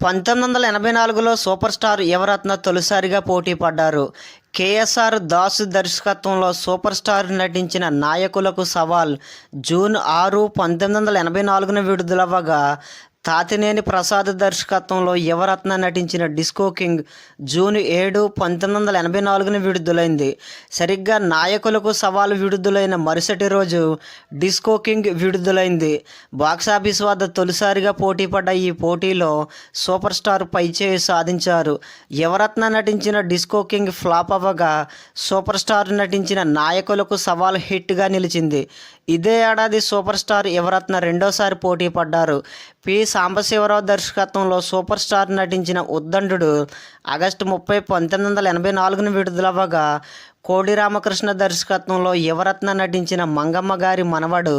1984లో super star Yuvaratna తొలిసారిగా పోటీ పడ్డారు. కేఎస్ఆర్ దాస్ దర్శకత్వంలో సూపర్ స్టార్ నటించిన 'నాయకులకు సవాల్' జూన్ 6, 1984న విడుదలవ్వగా, తాతినేని ప్రసాద్ దర్శకత్వంలో యువరత్న నటించిన 'డిస్కో కింగ్' జూన్ 7, 1984న విడుదలైంది. సరిగ్గా 'నాయకులకు సవాల్' విడుదలైన మరుసటి రోజు 'డిస్కో కింగ్' విడుదలైంది. బాక్సాఫీస్ వద్ద తొలిసారిగా పోటీ పడ్డ ఈ పోటీలో సూపర్ స్టార్ పైచేయి సాధించారు. యువరత్న నటించిన 'డిస్కో కింగ్' ఫ్లాప్ అవ్వగా, సూపర్ స్టార్ నటించిన 'నాయకులకు సవాల్' హిట్గా నిలిచింది. ఇదే ఏడాది సూపర్ స్టార్ యువరత్న రెండోసారి పోటీ పడ్డారు. పి. సాంబశివరావు దర్శకత్వంలో సూపర్ స్టార్ నటించిన 'ఉద్దండుడు' ఆగస్టు 30, 1984న విడుదలవ్వగా, కోడి రామకృష్ణ దర్శకత్వంలో యువరత్న నటించిన 'మంగమ్మ గారి మనవడు'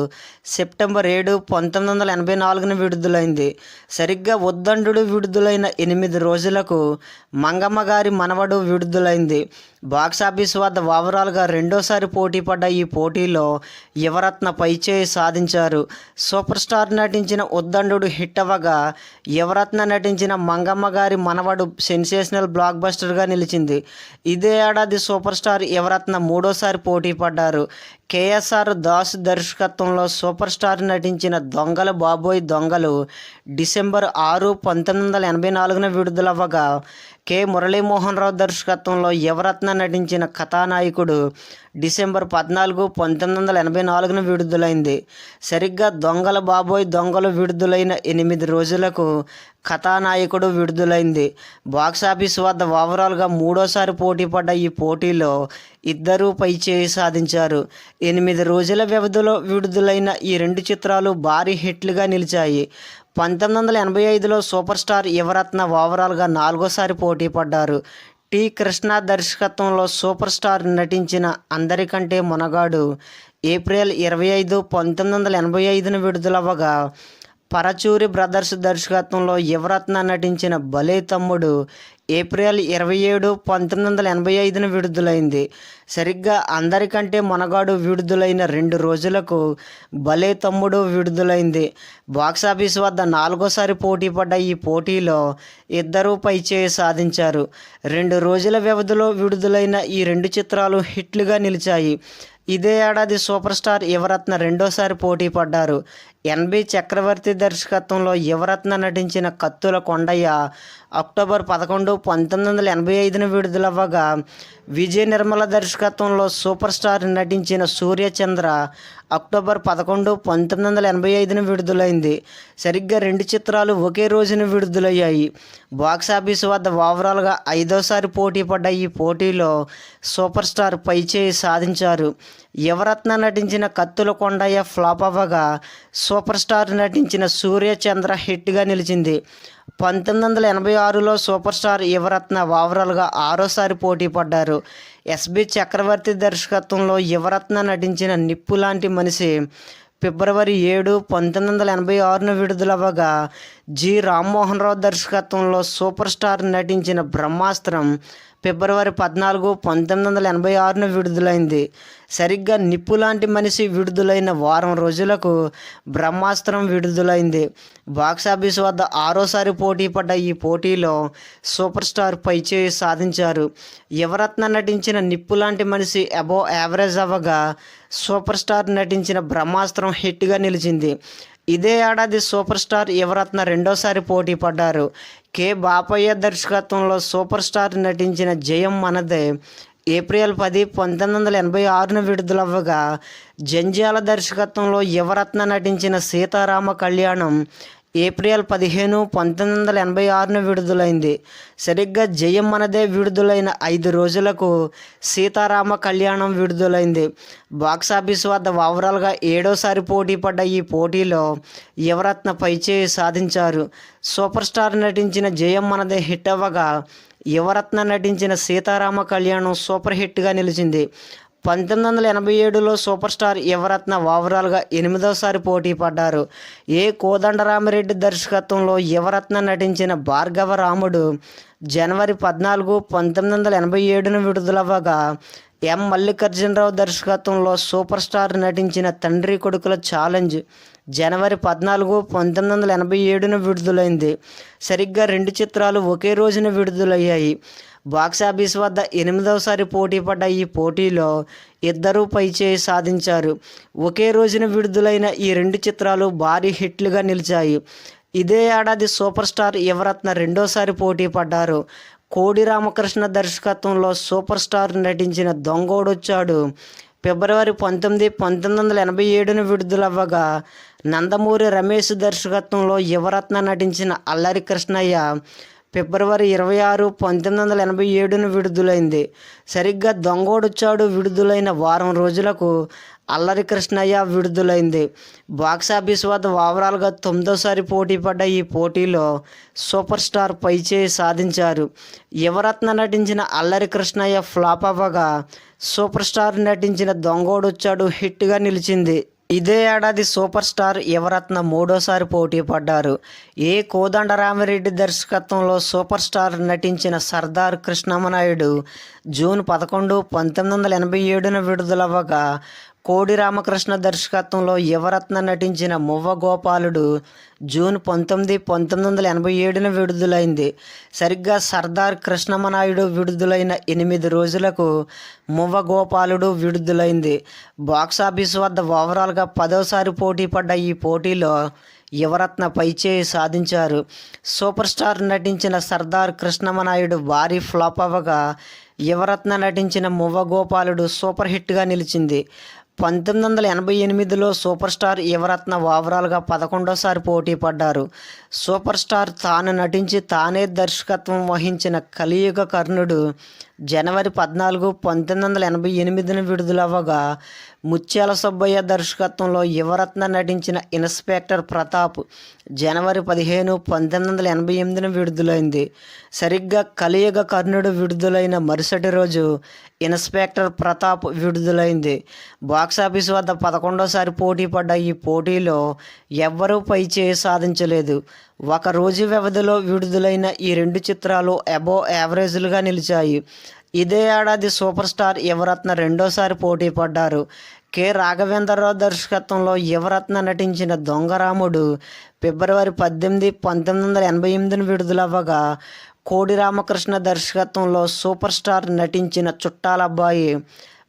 సెప్టెంబర్ 7, 1984న విడుదలైంది. సరిగ్గా 'ఉద్దండుడు' విడుదలైన 8 రోజులకు 'మంగమ్మ గారి మనవడు' విడుదలైంది. బాక్సాఫీస్ వద్ద ఓవరాల్గా రెండోసారి పోటీ పడ్డ ఈ పోటీలో యువరత్న పైచేయి సాధించారు. సూపర్ స్టార్ నటించిన 'ఉద్దండుడు' హిట్ అవ్వగా, యువరత్న నటించిన 'మంగమ్మ గారి మనవడు' సెన్సేషనల్ బ్లాక్ బస్టర్గా నిలిచింది. ఇదే ఏడాది సూపర్ స్టార్ యువరత్న మూడోసారి పోటీ పడ్డారు. కేఎస్ఆర్ దాస్ దర్శకత్వంలో సూపర్ స్టార్ నటించిన 'దొంగలు బాబోయ్ దొంగలు' డిసెంబర్ 6, 1984న విడుదలవ్వగా, కె. మురళీమోహన్ రావు దర్శకత్వంలో యువరత్న నటించిన 'కథానాయకుడు' డిసెంబర్ 14, 1984న విడుదలైంది. సరిగ్గా 'దొంగల బాబోయ్ దొంగలు' విడుదలైన 8 రోజులకు 'కథానాయకుడు' విడుదలైంది. బాక్సాఫీస్ వద్ద ఓవరాల్గా మూడోసారి పోటీ పడ్డ ఈ పోటీలో ఇద్దరూ పైచేయి సాధించారు. 8 రోజుల వ్యవధిలో విడుదలైన ఈ రెండు చిత్రాలు భారీ హిట్లుగా నిలిచాయి. 1985లో సూపర్ స్టార్ యువరత్న ఓవరాల్గా నాలుగోసారి పోటీ పడ్డారు. టి. కృష్ణ దర్శకత్వంలో సూపర్ స్టార్ నటించిన 'అందరికంటే మొనగాడు' ఏప్రిల్ 25, 1985న విడుదలవ్వగా, పరచూరి బ్రదర్స్ దర్శకత్వంలో యువరత్న నటించిన 'భలే తమ్ముడు' ఏప్రిల్ 27, 1985న విడుదలైంది. సరిగ్గా 'అందరికంటే మొనగాడు' విడుదలైన 2 రోజులకు 'భలే తమ్ముడు' విడుదలైంది. బాక్సాఫీస్ వద్ద నాలుగోసారి పోటీ పడ్డ ఈ పోటీలో ఇద్దరూ పైచేయి సాధించారు. 2 రోజుల వ్యవధిలో విడుదలైన ఈ రెండు చిత్రాలు హిట్లుగా నిలిచాయి. ఇదే ఏడాది సూపర్ స్టార్ యువరత్న రెండోసారి పోటీ పడ్డారు. ఎన్.బి. చక్రవర్తి దర్శకత్వంలో యువరత్న నటించిన 'కత్తుల కొండయ్య' అక్టోబర్ 11, 1985న విడుదలవ్వగా, విజయ నిర్మల దర్శకత్వంలో సూపర్ స్టార్ నటించిన 'సూర్యచంద్ర' అక్టోబర్ 11, 1985న విడుదలైంది. సరిగ్గా 2 చిత్రాలు ఒకే రోజున విడుదలయ్యాయి. బాక్సాఫీస్ వద్ద ఓవరాల్గా ఐదోసారి పోటీ పడ్డ ఈ పోటీలో సూపర్ స్టార్ పైచేయి సాధించారు. యువరత్న నటించిన 'కత్తుల కొండయ్య' ఫ్లాప్ అవ్వగా, సూపర్ స్టార్ నటించిన 'సూర్యచంద్ర' హిట్గా నిలిచింది. 1986లో సూపర్ స్టార్ యువరత్న ఓవరాల్గా ఆరోసారి పోటీ పడ్డారు. ఎస్.బి. చక్రవర్తి దర్శకత్వంలో యువరత్న నటించిన 'నిప్పు లాంటి మనిషి' ఫిబ్రవరి 7, 1986న విడుదలవ్వగా, జి. రామ్మోహన్ రావు దర్శకత్వంలో సూపర్ స్టార్ నటించిన 'బ్రహ్మాస్త్రం' ఫిబ్రవరి 14, 1986న విడుదలైంది. సరిగ్గా 'నిప్పు లాంటి మనిషి' విడుదలైన వారం రోజులకు 'బ్రహ్మాస్త్రం' విడుదలైంది. బాక్సాఫీస్ వద్ద ఆరోసారి పోటీ పడ్డ ఈ పోటీలో సూపర్ స్టార్ పైచేయి సాధించారు. యువరత్న నటించిన 'నిప్పు లాంటి మనిషి' అబోవ్ యావరేజ్ అవ్వగా, సూపర్ స్టార్ నటించిన 'బ్రహ్మాస్త్రం' హిట్గా నిలిచింది. ఇదే ఏడాది సూపర్ స్టార్ యువరత్న రెండోసారి పోటీ పడ్డారు. కె. బాపయ్య దర్శకత్వంలో సూపర్ స్టార్ నటించిన 'జయం మనదే' ఏప్రిల్ 10, 1986న విడుదలవ్వగా, జంధ్యాల దర్శకత్వంలో యువరత్న నటించిన 'సీతారామ కళ్యాణం' ఏప్రిల్ 15, 1986న విడుదలైంది. సరిగ్గా 'జయం మనదే' విడుదలైన 5 రోజులకు 'సీతారామ కళ్యాణం' విడుదలైంది. బాక్సాఫీస్ వద్ద ఓవరాల్గా ఏడోసారి పోటీ పడ్డ ఈ పోటీలో యువరత్న పైచేయి సాధించారు. సూపర్ స్టార్ నటించిన 'జయం మనదే' హిట్ అవ్వగా, యువరత్న నటించిన 'సీతారామ కళ్యాణం' సూపర్ హిట్గా నిలిచింది. 1987లో సూపర్ స్టార్ యువరత్న ఓవరాల్గా 8వసారి పోటీ పడ్డారు. ఏ. కోదండరామిరెడ్డి దర్శకత్వంలో యువరత్న నటించిన 'భార్గవ రాముడు' జనవరి 14, 1987న విడుదలవ్వగా, ఎం. మల్లికార్జునరావు దర్శకత్వంలో సూపర్ స్టార్ నటించిన 'తండ్రి కొడుకుల ఛాలెంజ్' జనవరి 14, 1987న విడుదలైంది. సరిగ్గా 2 చిత్రాలు ఒకే రోజున విడుదలయ్యాయి. బాక్సాఫీస్ వద్ద 8వసారి పోటీ పడ్డ ఈ పోటీలో ఇద్దరూ పైచేయి సాధించారు. ఒకే రోజున విడుదలైన ఈ 2 చిత్రాలు భారీ హిట్లుగా నిలిచాయి. ఇదే ఏడాది సూపర్ స్టార్ యువరత్న రెండోసారి పోటీ పడ్డారు. కోడి రామకృష్ణ దర్శకత్వంలో సూపర్ స్టార్ నటించిన దొంగోడొచ్చాడు ఫిబ్రవరి 19, 1987న విడుదలవ్వగా, నందమూరి రమేష్ దర్శకత్వంలో యువరత్న నటించిన అల్లరి కృష్ణయ్య ఫిబ్రవరి 26, 1987న విడుదలైంది. సరిగ్గా దొంగోడొచ్చాడు విడుదలైన వారం రోజులకు అల్లరి కృష్ణయ్య విడుదలైంది. బాక్సాఫీస్ వద్ద ఓవరాల్గా 9వసారి పోటీ పడ్డ ఈ పోటీలో సూపర్ స్టార్ పైచేయి సాధించారు. యువరత్న నటించిన అల్లరి కృష్ణయ్య ఫ్లాప్ అవ్వగా, సూపర్ స్టార్ నటించిన దొంగోడొచ్చాడు హిట్గా నిలిచింది. ఇదే ఏడాది సూపర్ స్టార్ యువరత్న 3వసారి పోటీ పడ్డారు. కోదండరామిరెడ్డి దర్శకత్వంలో సూపర్ స్టార్ నటించిన సర్దార్ కృష్ణమనాయుడు జూన్ 11, 1987న విడుదలవ్వగా, కోడి రామకృష్ణ దర్శకత్వంలో యువరత్న నటించిన మువ్వ గోపాలుడు జూన్ 19, 1987న విడుదలైంది. సరిగ్గా సర్దార్ కృష్ణమనాయుడు విడుదలైన 8 రోజులకు మువ్వ గోపాలుడు విడుదలైంది. బాక్సాఫీస్ వద్ద ఓవరాల్గా 10వసారి పోటీ పడ్డ ఈ పోటీలో యువరత్న పైచేయి సాధించారు. సూపర్ స్టార్ నటించిన సర్దార్ కృష్ణమనాయుడు భారీ ఫ్లాప్ అవ్వగా, యువరత్న నటించిన మువ్వ గోపాలుడు సూపర్ హిట్గా నిలిచింది. 1988లో సూపర్ స్టార్ యువరత్న ఓవరాల్గా 11వసారి పోటీ పడ్డారు. సూపర్ స్టార్ తాను నటించి తానే దర్శకత్వం వహించిన కలియుగ కర్ణుడు జనవరి 14, 1988న విడుదలవ్వగా, ముత్యాల సుబ్బయ్య దర్శకత్వంలో యువరత్న నటించిన ఇన్స్పెక్టర్ ప్రతాప్ జనవరి 15, 1988న విడుదలైంది. సరిగ్గా కలియుగ కర్ణుడు విడుదలైన మరుసటి రోజు ఇన్స్పెక్టర్ ప్రతాప్ విడుదలైంది. బాక్సాఫీస్ వద్ద 11వసారి పోటీ పడ్డ ఈ పోటీలో ఎవ్వరూ పైచేయి సాధించలేదు. ఒక రోజు వ్యవధిలో విడుదలైన ఈ 2 చిత్రాలు అబోవ్ యావరేజ్లుగా నిలిచాయి. ఇదే ఏడాది సూపర్ స్టార్ యువరత్న రెండోసారి పోటీ పడ్డారు. రాఘవేంద్రరావు దర్శకత్వంలో యువరత్న నటించిన దొంగరాముడు ఫిబ్రవరి 18, 1988న విడుదలవ్వగా, కోడి రామకృష్ణ దర్శకత్వంలో సూపర్ స్టార్ నటించిన చుట్టాలబ్బాయి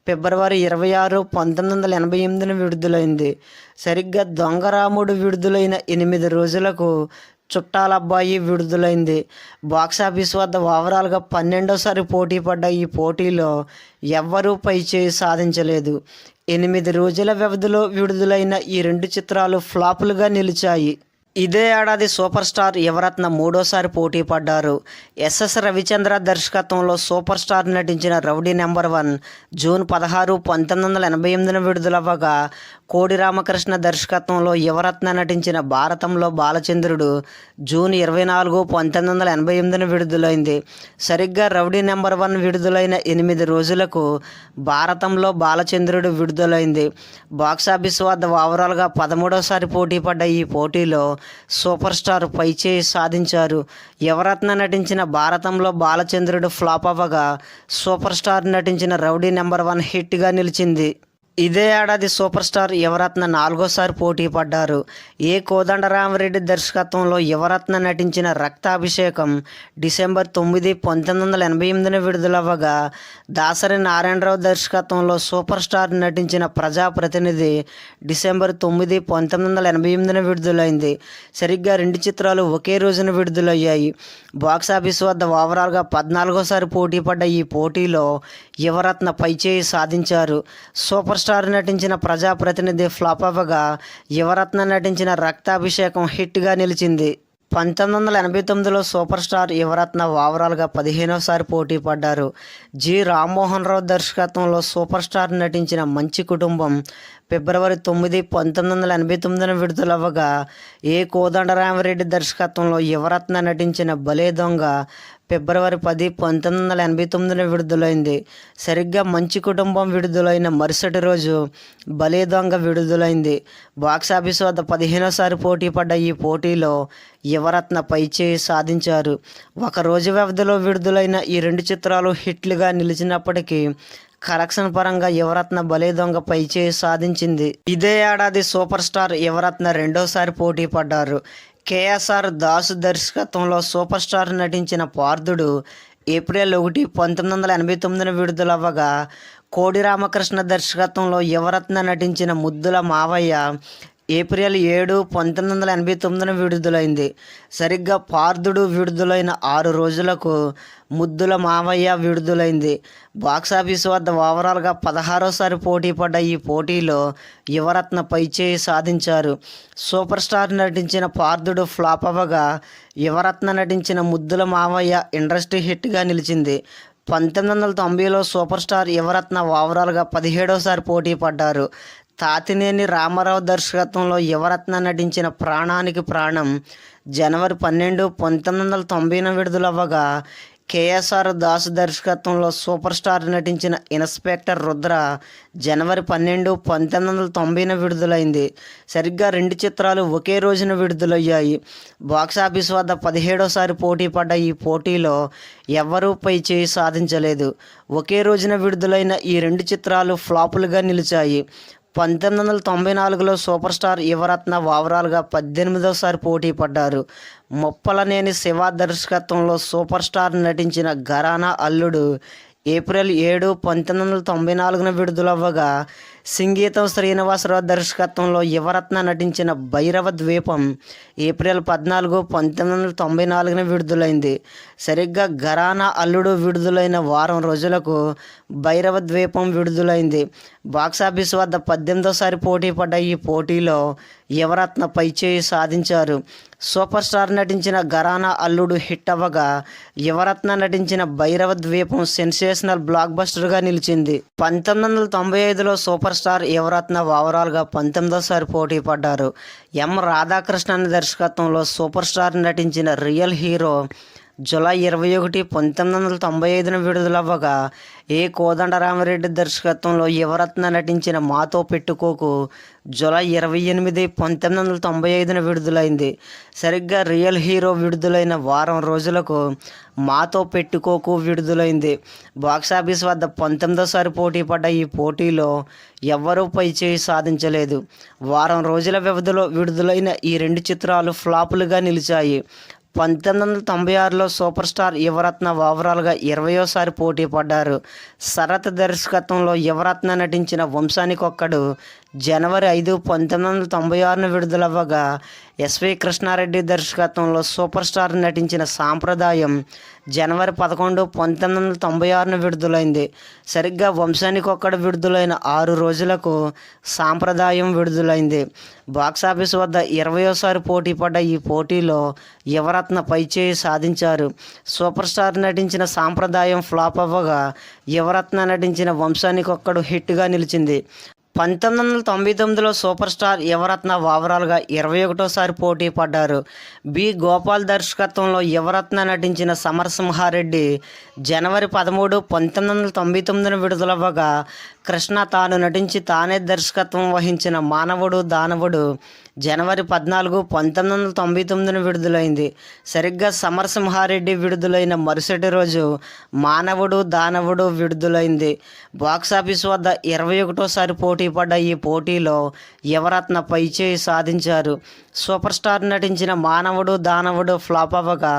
ఫిబ్రవరి 26, 1988న విడుదలైంది. సరిగ్గా దొంగరాముడు విడుదలైన 8 రోజులకు చుట్టాలబ్బాయి విడుదలైంది. బాక్సాఫీస్ వద్ద ఓవరాల్గా 12వసారి పోటీ పడ్డ ఈ పోటీలో ఎవ్వరూ పైచేయి సాధించలేదు. 8 రోజుల వ్యవధిలో విడుదలైన ఈ 2 చిత్రాలు ఫ్లాపులుగా నిలిచాయి. ఇదే ఏడాది సూపర్ స్టార్ యువరత్న 3వసారి పోటీ పడ్డారు. ఎస్ఎస్ రవిచంద్ర దర్శకత్వంలో సూపర్ స్టార్ నటించిన రౌడీ నెంబర్ 1 జూన్ 16, 1988న విడుదలవ్వగా, కోడి రామకృష్ణ దర్శకత్వంలో యువరత్న నటించిన భారతంలో బాలచంద్రుడు జూన్ 24, 1988న విడుదలైంది. సరిగ్గా రౌడీ నెంబర్ 1 విడుదలైన 8 రోజులకు భారతంలో బాలచంద్రుడు విడుదలైంది. బాక్సాఫీస్ వద్ద ఓవరాల్గా 13వసారి పోటీ పడ్డ ఈ పోటీలో సూపర్ స్టార్ పైచేయి సాధించారు. యువరత్న నటించిన భారతంలో బాలచంద్రుడు ఫ్లాప్ అవ్వగా, సూపర్ స్టార్ నటించిన రౌడీ నెంబర్ 1 హిట్గా నిలిచింది. ఇదే ఏడాది సూపర్ స్టార్ యువరత్న 4వసారి పోటీ పడ్డారు. కోదండరామిరెడ్డి దర్శకత్వంలో యువరత్న నటించిన రక్తాభిషేకం డిసెంబర్ 9, 1988న విడుదలవ్వగా, దాసరి నారాయణరావు దర్శకత్వంలో సూపర్ స్టార్ నటించిన ప్రజాప్రతినిధి డిసెంబర్ 9, 1988న విడుదలైంది. సరిగ్గా 2 చిత్రాలు ఒకే రోజున విడుదలయ్యాయి. బాక్సాఫీస్ వద్ద ఓవరాల్గా 14వసారి పోటీ పడ్డ ఈ పోటీలో యువరత్న పైచేయి సాధించారు. సూపర్ స్టార్ నటించిన ప్రజాప్రతినిధి ఫ్లాప్ అవ్వగా, యువరత్న నటించిన రక్తాభిషేకం హిట్గా నిలిచింది. 1989లో సూపర్ స్టార్ యువరత్న ఓవరాల్గా 15వసారి పోటీ పడ్డారు. రామ్మోహన్ రావు దర్శకత్వంలో సూపర్ స్టార్ నటించిన మంచి కుటుంబం ఫిబ్రవరి 9, 1989న విడుదలవ్వగా, కోదండరామిరెడ్డి దర్శకత్వంలో యువరత్న నటించిన భలే దొంగ ఫిబ్రవరి 10, 1989న విడుదలైంది. సరిగ్గా మంచి కుటుంబం విడుదలైన మరుసటి రోజు భలే దొంగ విడుదలైంది. బాక్సాఫీస్ వద్ద 15వసారి పోటీ పడ్డ ఈ పోటీలో యువరత్న పైచేయి సాధించారు. ఒక రోజు వ్యవధిలో విడుదలైన ఈ 2 చిత్రాలు హిట్లుగా నిలిచినప్పటికీ కలెక్షన్ పరంగా యువరత్న బలే దొంగ పైచేయి సాధించింది. ఇదే ఏడాది సూపర్ స్టార్ యువరత్న రెండోసారి పోటీ పడ్డారు. కేఎస్ఆర్ దాసు దర్శకత్వంలో సూపర్ స్టార్ నటించిన పార్థుడు ఏప్రిల్ 1, 1989 విడుదలవ్వగా, కోడి రామకృష్ణ దర్శకత్వంలో యువరత్న నటించిన ముద్దుల మావయ్య ఏప్రిల్ 7, 1989 విడుదలైంది. సరిగ్గా పార్థుడు విడుదలైన 6 రోజులకు ముద్దుల మావయ్య విడుదలైంది. బాక్సాఫీస్ వద్ద ఓవరాల్గా 16సారి పోటీ పడ్డ ఈ పోటీలో యువరత్న పైచేయి సాధించారు. సూపర్ స్టార్ నటించిన పార్థుడు ఫ్లాప్ అవ్వగా, యువరత్న నటించిన ముద్దుల మావయ్య ఇండస్ట్రీ హిట్గా నిలిచింది. 1990లో సూపర్ స్టార్ యువరత్న ఓవరాల్గా 17సారి పోటీ పడ్డారు. తాతినేని రామారావు దర్శకత్వంలో యువరత్న నటించిన ప్రాణానికి ప్రాణం జనవరి 12, 1990 విడుదలవ్వగా, కేఎస్ఆర్ దాసు దర్శకత్వంలో సూపర్ స్టార్ నటించిన ఇన్స్పెక్టర్ రుద్ర జనవరి 12, 1990 విడుదలైంది. సరిగ్గా 2 చిత్రాలు ఒకే రోజున విడుదలయ్యాయి. బాక్సాఫీస్ వద్ద 17సారి పోటీ పడ్డ ఈ పోటీలో ఎవ్వరూ పైచేయి సాధించలేదు. ఒకే రోజున విడుదలైన ఈ 2 చిత్రాలు ఫ్లాపులుగా నిలిచాయి. 1994లో సూపర్ స్టార్ యువరత్న ఓవరాల్గా 18సారి పోటీ పడ్డారు. ముప్పలనేని శివ దర్శకత్వంలో సూపర్ స్టార్ నటించిన ఘరానా అల్లుడు ఏప్రిల్ 7, 1994 విడుదలవ్వగా, సంగీతం శ్రీనివాసరావు దర్శకత్వంలో యువరత్న నటించిన భైరవ ద్వీపం ఏప్రిల్ 14, 1994 విడుదలైంది. సరిగ్గా ఘరానా అల్లుడు విడుదలైన వారం రోజులకు భైరవ ద్వీపం విడుదలైంది. బాక్సాఫీస్ వద్ద 18సారి పోటీ పడ్డ ఈ పోటీలో యువరత్న పైచేయి సాధించారు. సూపర్ స్టార్ నటించిన ఘరానా అల్లుడు హిట్ అవ్వగా, యువరత్న నటించిన భైరవ ద్వీపం సెన్సేషనల్ బ్లాక్ బస్టర్గా నిలిచింది. 1995లో సూపర్ స్టార్ యువరత్న ఓవరాల్గా 19సారి పోటీ పడ్డారు. ఎం రాధాకృష్ణన్ దర్శకత్వంలో సూపర్ స్టార్ నటించిన రియల్ హీరో జూలై 21, 1995 విడుదలవ్వగా, ఏ కోదండరామిరెడ్డి దర్శకత్వంలో యువరత్న నటించిన మాతో పెట్టుకోకు జూలై 28, 1995 విడుదలైంది. సరిగ్గా రియల్ హీరో విడుదలైన వారం రోజులకు మాతో పెట్టుకోకు విడుదలైంది. బాక్సాఫీస్ వద్ద 19సారి పోటీ పడ్డ ఈ పోటీలో ఎవ్వరూ పైచేయి సాధించలేదు. వారం రోజుల వ్యవధిలో విడుదలైన ఈ 2 చిత్రాలు ఫ్లాపులుగా నిలిచాయి. 1996లో సూపర్ స్టార్ యువరత్న ఓవరాల్గా 20సారి పోటీ పడ్డారు. శరత్ దర్శకత్వంలో యువరత్న నటించిన వంశానికొక్కడు జనవరి 5, 1996 విడుదలవ్వగా, ఎస్వి కృష్ణారెడ్డి దర్శకత్వంలో సూపర్ స్టార్ నటించిన సాంప్రదాయం జనవరి 11, 1996 విడుదలైంది. సరిగ్గా వంశానికొక్కడు విడుదలైన 6 రోజులకు సాంప్రదాయం విడుదలైంది. బాక్సాఫీస్ వద్ద 20సారి పోటీ పడ్డ ఈ పోటీలో యువరత్న పైచేయి సాధించారు. సూపర్ స్టార్ నటించిన సాంప్రదాయం ఫ్లాప్ అవ్వగా, యువరత్న నటించిన వంశానికొక్కడు హిట్గా నిలిచింది. 1999లో సూపర్ స్టార్ యువరత్న ఓవరాల్గా 21సారి పోటీ పడ్డారు. బి గోపాల్ దర్శకత్వంలో యువరత్న నటించిన సమరసింహారెడ్డి జనవరి 13, 1999 విడుదలవ్వగా, కృష్ణ తాను నటించి తానే దర్శకత్వం వహించిన మానవుడు దానవుడు జనవరి 14, 1999 విడుదలైంది. సరిగ్గా సమరసింహారెడ్డి విడుదలైన మరుసటి రోజు మానవుడు దానవుడు విడుదలైంది. బాక్సాఫీస్ వద్ద 21సారి పోటీ పడ్డ ఈ పోటీలో యువరత్న పైచేయి సాధించారు. సూపర్ స్టార్ నటించిన మానవుడు దానవుడు ఫ్లాప్ అవ్వగా,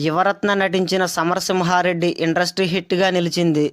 యువరత్న నటించిన సమరసింహారెడ్డి ఇండస్ట్రీ హిట్గా నిలిచింది.